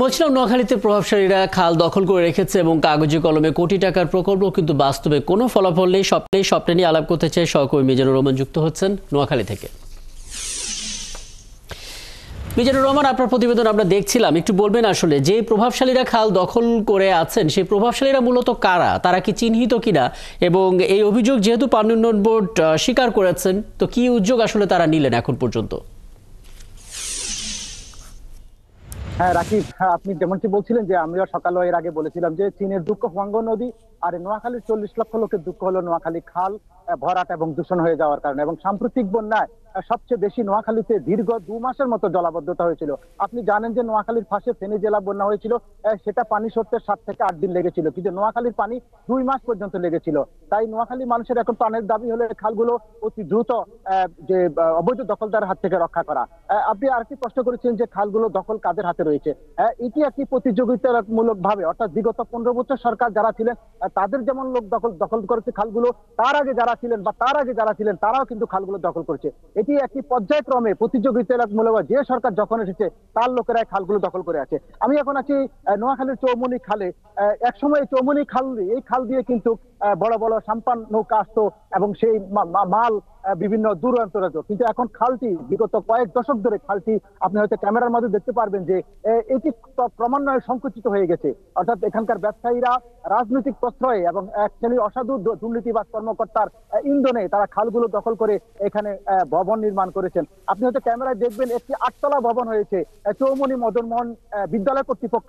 বলছিলাম নোয়াখালীতে প্রভাবশালীরা খাল দখল করে রেখেছে এবং কাগজে কলমে কোটি টাকার প্রকল্প, কিন্তু বাস্তবে কোনো ফলাফল নেই। স্বপ্নে নিয়ে আলাপ করতে চাই সহকর্মী মিজানুর রহমান যুক্ত হচ্ছেন নোয়াখালী থেকে। মিজানুর রহমান, আপনার প্রতিবেদন আমরা দেখছিলাম, একটু বলবেন আসলে যে প্রভাবশালীরা খাল দখল করে আছেন সেই প্রভাবশালীরা মূলত কারা, তারা কি চিহ্নিত কিনা, এবং এই অভিযোগ যেহেতু পানি উন্নয়ন বোর্ড স্বীকার করেছেন, তো কি উদ্যোগ আসলে তারা নিলেন এখন পর্যন্ত? হ্যাঁ রাকিব, আপনি যেমনটি বলছিলেন যে আমিও সকালে এর আগে বলেছিলাম যে চীনের দুঃখ হুয়াঙ্গো নদী আর নোয়াখালীর 40 লক্ষ লোকের দুঃখ হলো নোয়াখালী খাল ভরাট এবং দূষণ হয়ে যাওয়ার কারণে। এবং সাম্প্রতিক বন্যায় সবচেয়ে বেশি নোয়াখালীতে দীর্ঘ 2 মাসের মতো জলাবদ্ধতা হয়েছিল। আপনি জানেন যে নোয়াখালীর পাশে ফেনী জেলা বন্যা হয়েছিল, সেটা পানি সরতে 7 থেকে 8 দিন লেগেছিল, কিন্তু নোয়াখালীর পানি 2 মাস পর্যন্ত লেগেছিল। তাই নোয়াখালী মানুষের এখন প্রাণের দাবি হলো খালগুলো অতি দ্রুত যে অবৈধ দখলদার হাত থেকে রক্ষা করা। আপনি আরেকটি প্রশ্ন করেছেন যে খালগুলো দখল কাদের হাতে রয়েছে। এটি একটি প্রতিযোগিতামূলক ভাবে, অর্থাৎ বিগত 15 বছর সরকার যারা ছিলেন তাদের যেমন লোক দখল করেছে খালগুলো, তার আগে যারা ছিলেন তারাও কিন্তু খালগুলো দখল করেছে। এটি একটি পর্যায়ক্রমে প্রতিযোগিতামূলক, যে সরকার যখন এসেছে তার লোকেরা খালগুলো দখল করে আছে। আমি এখন আছি নোয়াখালীর চৌমনি খালে। একসময় চৌমনি খাল, এই খাল দিয়ে কিন্তু বড় বড় সাম্পান নৌকা আসতো এবং সেই মাল বিভিন্ন দূর অন্তরে, কিন্তু এখন খালটি বিগত কয়েক দশক ধরে খালটি আপনি হয়তো ক্যামেরার মধ্যে দেখতে পারবেন যে এটি ক্রমান্বয়ে সংকুচিত হয়ে গেছে। অর্থাৎ এখানকার ব্যবসায়ীরা রাজনৈতিক প্রশ্রয়ে এবং এক শ্রেণীর অসাধু দুর্নীতিবাজ কর্মকর্তার ইন্ধনে তারা খালগুলো দখল করে এখানে ভবন নির্মাণ করেছেন। আপনি হয়তো ক্যামেরায় দেখবেন একটি 8 তলা ভবন হয়েছে। চৌমনি মদনমোহন বিদ্যালয় কর্তৃপক্ষ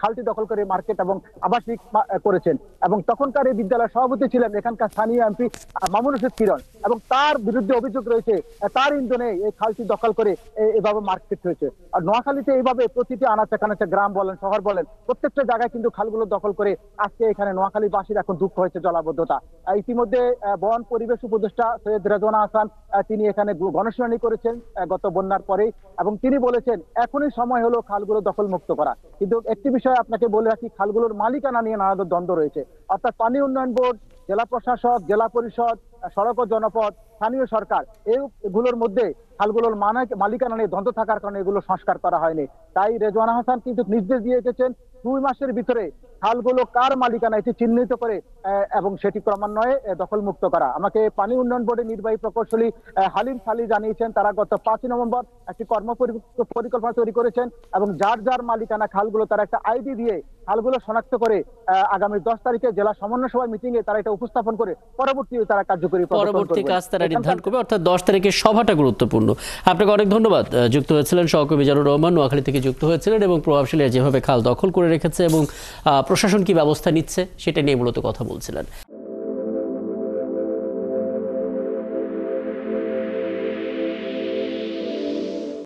খালটি দখল করে মার্কেট এবং আবাসিক করেছেন, এবং তখনকার এই বিদ্যালয়ের সভাপতি ছিলেন এখানকার স্থানীয় এমপি মামুন রশিদ কিরণ, এবং তার বিরুদ্ধে অভিযোগ রয়েছে তার ইন্ধনে এই খালটি দখল করে এভাবে মার্কেট হয়েছে। আর নোয়াখালীতে এইভাবে প্রতিটি আনাচে কানাচে, গ্রাম বলেন শহর বলেন, প্রত্যেকটা জায়গায় কিন্তু খালগুলো দখল করে আজকে এখানে নোয়াখালীবাসীর এখন দুঃখ হয়েছে জলাবদ্ধতা। ইতিমধ্যে বন পরিবেশ উপদেষ্টা সৈয়দ রেজওয়ানা হাসান তিনি এখানে গণশুনানি করেছেন গত বন্যার পরেই, এবং তিনি বলেছেন এখনই সময় হলো খালগুলো দখল মুক্ত করা। কিন্তু একটি বিষয় আপনাকে বলে রাখি, খালগুলোর মালিকানা নিয়ে নানা দ্বন্দ্ব রয়েছে। অর্থাৎ পানি উন্নয়ন বোর্ড, জেলা প্রশাসক, জেলা পরিষদ, সড়ক ও জনপদ, স্থানীয় সরকার, এগুলোর মধ্যে খালগুলোর মালিকানা নিয়ে দ্বন্দ্ব থাকার কারণে এগুলো সংস্কার করা হয়নি। তাই রেজওয়ানা হাসান কিন্তু নির্দেশ দিয়ে এসেছেন 2 মাসের ভিতরে খালগুলো কার মালিকানা এটি চিহ্নিত করে এবং সেটি ক্রমান্বয়ে দখল মুক্ত করা। আমাকে পানি উন্নয়ন বোর্ডের নির্বাহী প্রকৌশলী হালিম সালি জানিয়েছেন তারা গত 5 নভেম্বর একটি পরিকল্পনা তৈরি করেছেন, এবং যার যার মালিকানা খালগুলো তারা একটা আইডি দিয়ে খালগুলো শনাক্ত করে আগামী 10 তারিখে জেলা সমন্বয় সভা মিটিং এ তারা এটা উপস্থাপন করে পরবর্তীতে তারা কার্যকরী পরবর্তী কাজ তারা নির্ধারণ করবে। অর্থাৎ 10 তারিখের সভাটা গুরুত্বপূর্ণ। আপনাকে অনেক ধন্যবাদ। যুক্ত হয়েছিলেন সহকর্মী মিজানুর রহমান, নোয়াখালী থেকে যুক্ত হয়েছিলেন, এবং প্রভাবশালীরা যেভাবে খাল দখল করে রেখেছে এবং প্রশাসন কি ব্যবস্থা নিচ্ছে সেটা নিয়ে মূলত কথা বলছিলেন।